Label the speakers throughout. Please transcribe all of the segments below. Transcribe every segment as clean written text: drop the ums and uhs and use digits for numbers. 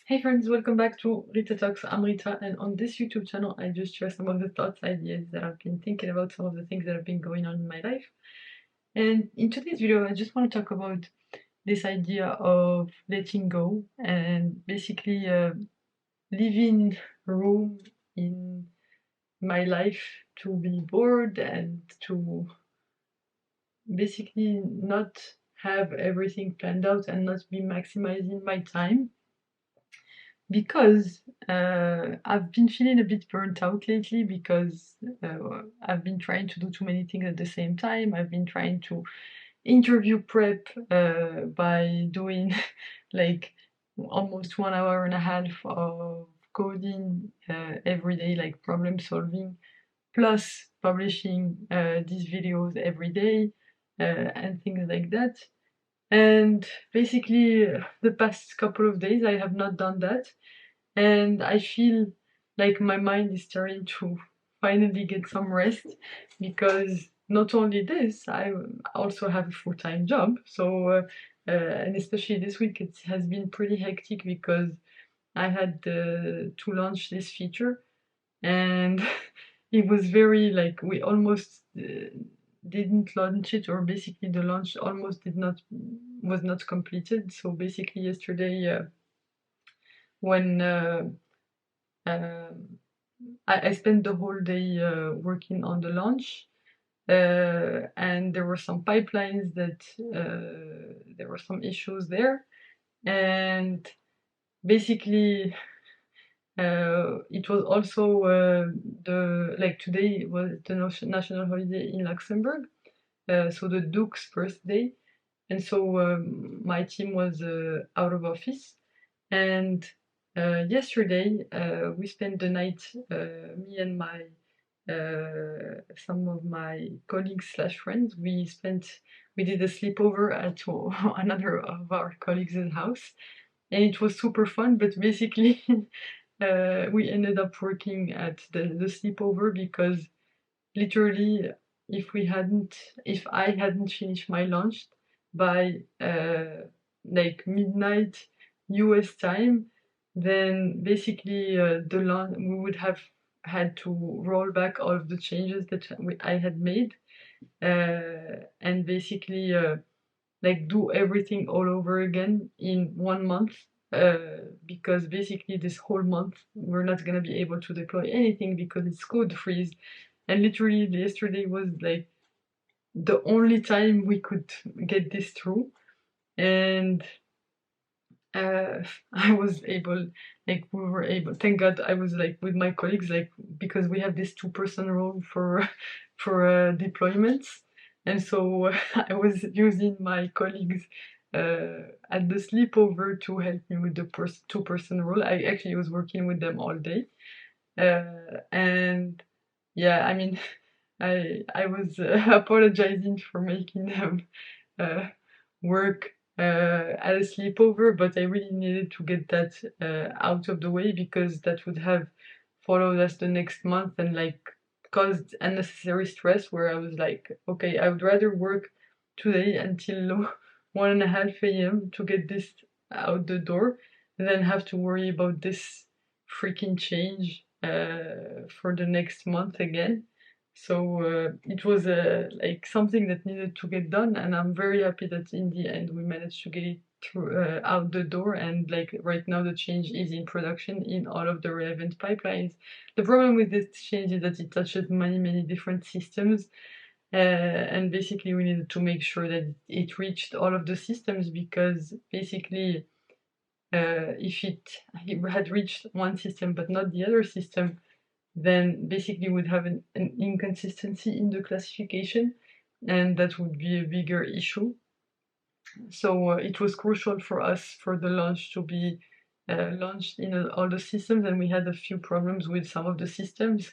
Speaker 1: Hey friends, welcome back to Rita Talks. I'm Rita, and on this YouTube channel, I just share some of the thoughts, ideas that I've been thinking about, some of the things that have been going on in my life. And in today's video, I just want to talk about this idea of letting go and basically leaving room in my life to be bored and to basically not have everything planned out and not be maximizing my time because I've been feeling a bit burnt out lately because I've been trying to do too many things at the same time. I've been trying to interview prep by doing like almost 1 hour and a half of coding every day, like problem solving, plus publishing these videos every day and things like that. And basically, the past couple of days, I have not done that. And I feel like my mind is starting to finally get some rest because not only this, I also have a full-time job. And especially this week, it has been pretty hectic because I had to launch this feature, and it was very like we almost didn't launch it, or basically the launch almost did not was not completed. So basically yesterday when um, I spent the whole day working on the launch, and there were some pipelines that there were some issues there, and basically it was also the like today was the national holiday in Luxembourg, so the Duke's birthday, and so my team was out of office, and yesterday we spent the night, me and my some of my colleagues slash friends. We did a sleepover at another of our colleagues' house, and it was super fun. But basically, we ended up working at the sleepover because literally, if I hadn't finished my lunch by like midnight US time, then basically we would have had to roll back all of the changes that I had made, and basically like do everything all over again in 1 month. Because basically this whole month we're not gonna be able to deploy anything because it's code freeze, and literally yesterday was like the only time we could get this through. And uh, I was able, like we were able, thank God I was like with my colleagues, like because we have this two-person role for deployments, and so I was using my colleagues at the sleepover to help me with the two-person role. I actually was working with them all day, and yeah, I mean, I was apologizing for making them uh, work at a sleepover, but I really needed to get that out of the way because that would have followed us the next month and like caused unnecessary stress. Where I was like, okay, I would rather work today until 1:30 a.m. to get this out the door than have to worry about this freaking change for the next month again. So it was like something that needed to get done, and I'm very happy that in the end we managed to get it through out the door. And like right now, the change is in production in all of the relevant pipelines. The problem with this change is that it touches many different systems, and basically we needed to make sure that it reached all of the systems because basically if it had reached one system but not the other system, then basically we'd have an inconsistency in the classification, and that would be a bigger issue. So it was crucial for us for the launch to be launched in all the systems, and we had a few problems with some of the systems.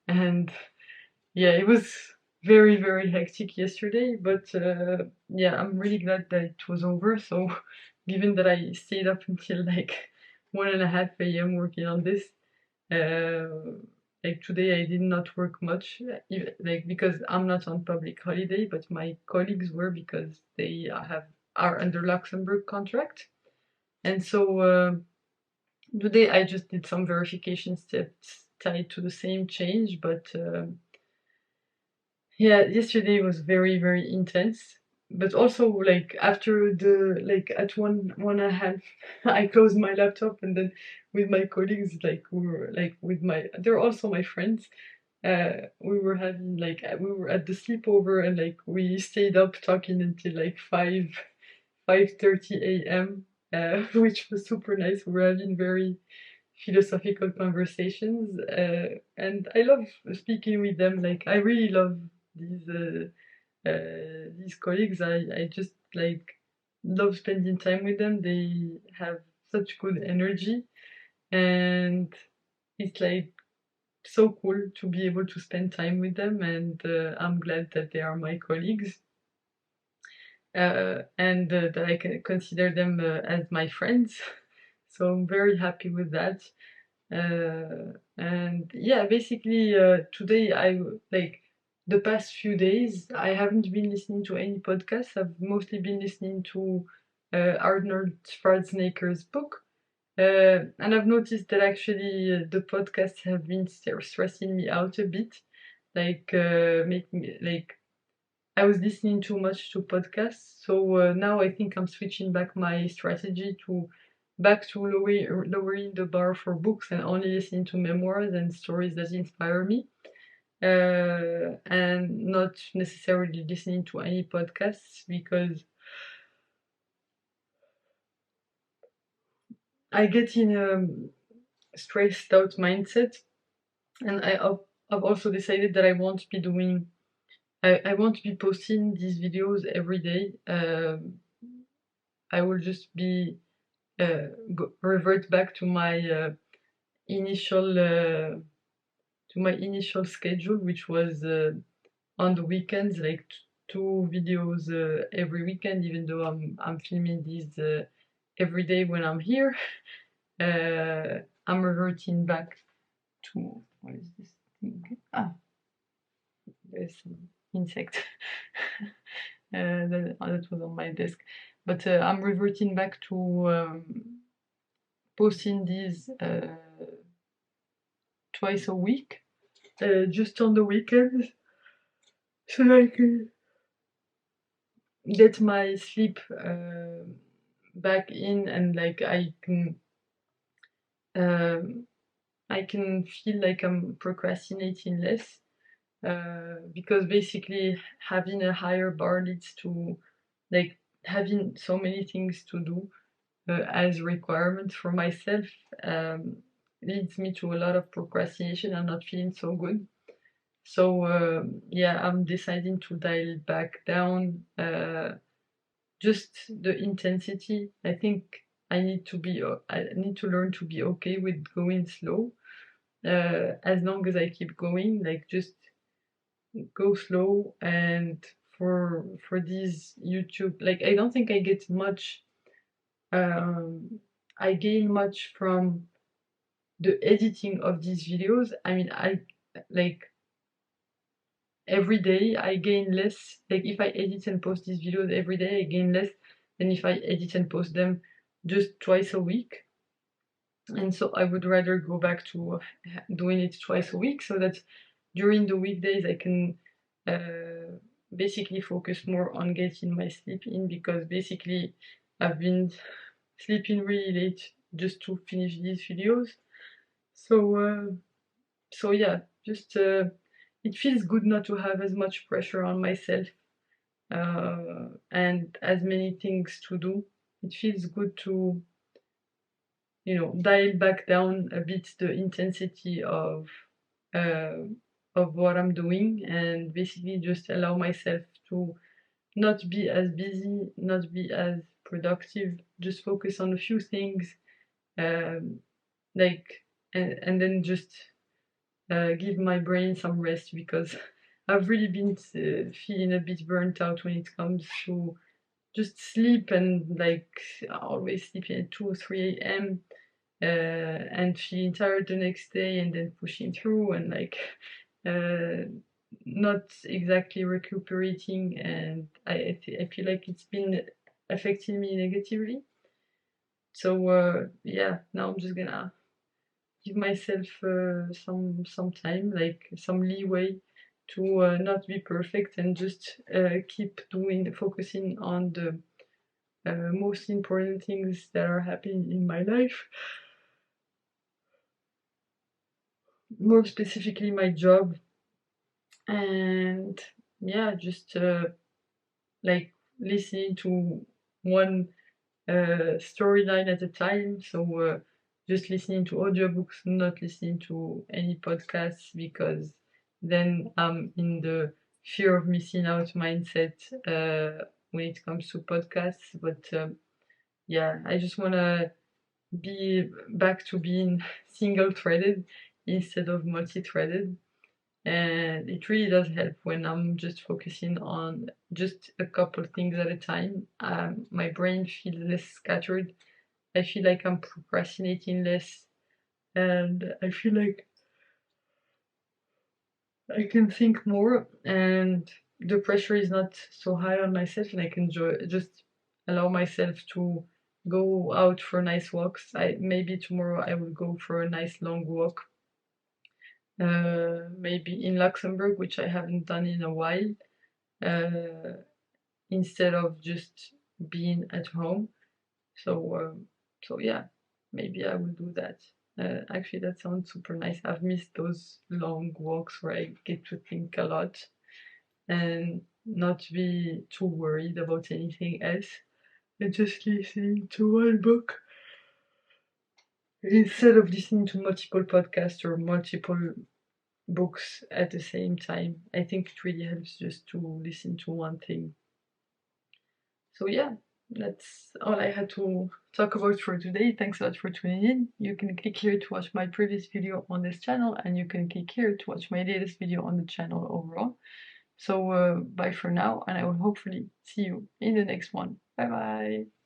Speaker 1: And yeah, it was very hectic yesterday, but yeah, I'm really glad that it was over. So given that I stayed up until like 1:30 a.m. working on this, uh, like today I did not work much, like because I'm not on public holiday, but my colleagues were because they are under Luxembourg contract, and so Today I just did some verification steps tied to the same change, but yeah, yesterday was very, very intense. But also, like after the like at one and a half, I closed my laptop, and then with my colleagues, like we were like with my they're also my friends. We were having like we were at the sleepover, and like we stayed up talking until like 5:30 a.m. Which was super nice. We were having very philosophical conversations, and I love speaking with them. Like I really love these these colleagues. I just like love spending time with them. They have such good energy, and it's like so cool to be able to spend time with them. And I'm glad that they are my colleagues, and that I can consider them as my friends. So I'm very happy with that. And yeah, basically, today like the past few days, I haven't been listening to any podcasts. I've mostly been listening to Arnold Schwarzenegger's book. And I've noticed that actually the podcasts have been stressing me out a bit, like making like I was listening too much to podcasts. So now I think I'm switching back my strategy to back to lowering the bar for books and only listening to memoirs and stories that inspire me, and not necessarily listening to any podcasts because I get in a stressed out mindset, and I've also decided that I won't be doing I won't be posting these videos every day. I will just be revert back to my initial initial schedule, which was on the weekends, like two videos every weekend. Even though I'm filming these every day when I'm here, I'm reverting back to what is this thing? Ah, there's some insect. That was on my desk, but I'm reverting back to posting these twice a week, just on the weekends, so I can get my sleep back in, and like um, I can feel like I'm procrastinating less, because basically having a higher bar leads to like having so many things to do as requirements for myself, um, leads me to a lot of procrastination and not feeling so good. So yeah, I'm deciding to dial it back down. Just the intensity. I think I need to learn to be okay with going slow. As long as I keep going, like just go slow. And for these YouTube, like I don't think I get much. Um, I gain much from the editing of these videos. I mean, I like every day I gain less. Like if I edit and post these videos every day, I gain less than if I edit and post them just twice a week. And so I would rather go back to doing it twice a week so that during the weekdays I can basically focus more on getting my sleep in, because basically I've been sleeping really late just to finish these videos. So so yeah, just it feels good not to have as much pressure on myself and as many things to do. It feels good to, dial back down a bit the intensity uh, of what I'm doing, and basically just allow myself to not be as busy, not be as productive, just focus on a few things, um, like, and then just give my brain some rest, because I've really been feeling a bit burnt out when it comes to just sleep, and like always sleeping at 2 or 3 a.m. And feeling tired the next day, and then pushing through, and like uh, not exactly recuperating. And I feel like it's been affecting me negatively. So yeah, now I'm just gonna give myself some time, like some leeway to not be perfect and just keep focusing on the most important things that are happening in my life, more specifically my job. And yeah, just like listening to one storyline at a time. So just listening to audiobooks, not listening to any podcasts, because then I'm in the fear of missing out mindset when it comes to podcasts. But yeah, I just want to be back to being single threaded instead of multi threaded. And it really does help when I'm just focusing on just a couple things at a time. My brain feels less scattered. I feel like I'm procrastinating less, and I feel like I can think more, and the pressure is not so high on myself, and I can just allow myself to go out for nice walks. Maybe tomorrow I will go for a nice long walk, maybe in Luxembourg, which I haven't done in a while, uh, instead of just being at home. So yeah, maybe I will do that. Actually, that sounds super nice. I've missed those long walks where I get to think a lot and not be too worried about anything else and just listening to one book instead of listening to multiple podcasts or multiple books at the same time. I think it really helps just to listen to one thing. So yeah, that's all I had to talk about for today. Thanks a lot for tuning in. You can click here to watch my previous video on this channel, and you can click here to watch my latest video on the channel overall. So bye for now, and I will hopefully see you in the next one. Bye bye!